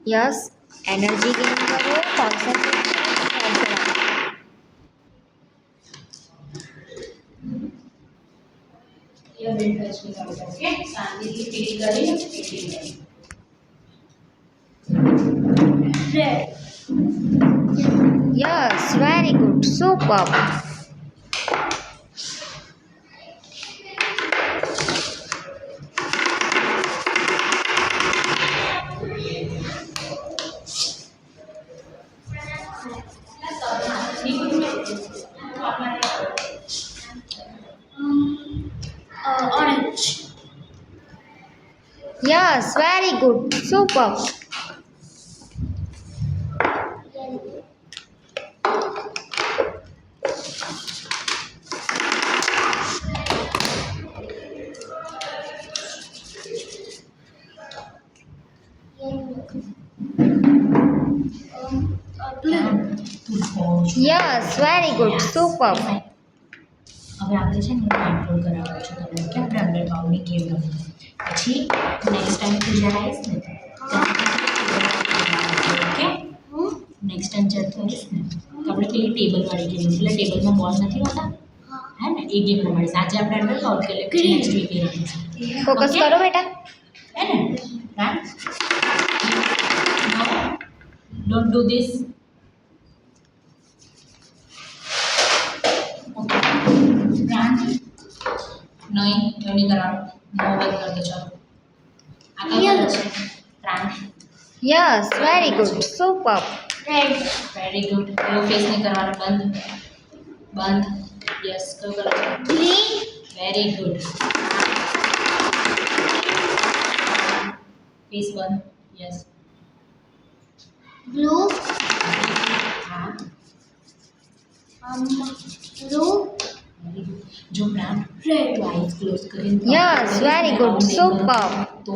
Yes, energy gain કરો, concentration. ये belt touch नहीं करोगे ओके शांति से फील करिए red yes, very good, super. orange yes, very good, super. Yes, very good, super. હવે આપણે છે ને કંટ્રોલ કરાવવું છે તમને કે આપણે અંડરગ્રાઉન્ડની ગેમ રમવી પછી નેક્સ્ટ ટાઈમ તું જ્યારે આવીશ ને ઓકે નેક્સ્ટ ટાઈમ જ્યારે તું આવીશ ને તો આપણે પેલી ટેબલવાળી ગેમ એટલે ટેબલમાં બોલ નથી હોતા હે ને એ ગેમ રમાડીશ આજે આપણે અંડરગ્રાઉન્ડ કે નેક્સ્ટ વીકે રમીશું ફોકસ કરો બેટા. હે ને રાન ડોન્ટ ડુ ધીસ નહીં એવું નહીં કરવાનું મોબાઈલ કરી દો ચાલો આગળ છે પ્રાંત yes, very good, super. Red very good એવો ફેસ નહીં કરવાનો બંધ બંધ યસ કયો કરો ગ્રીન વેરી ગુડ ફેસ બંધ યસ બ્લુ હા બ્લુ જો પ્રાંત રેડ આઈઝ ક્લોઝ કરીને યસ, વેરી ગુડ, સુપર. તો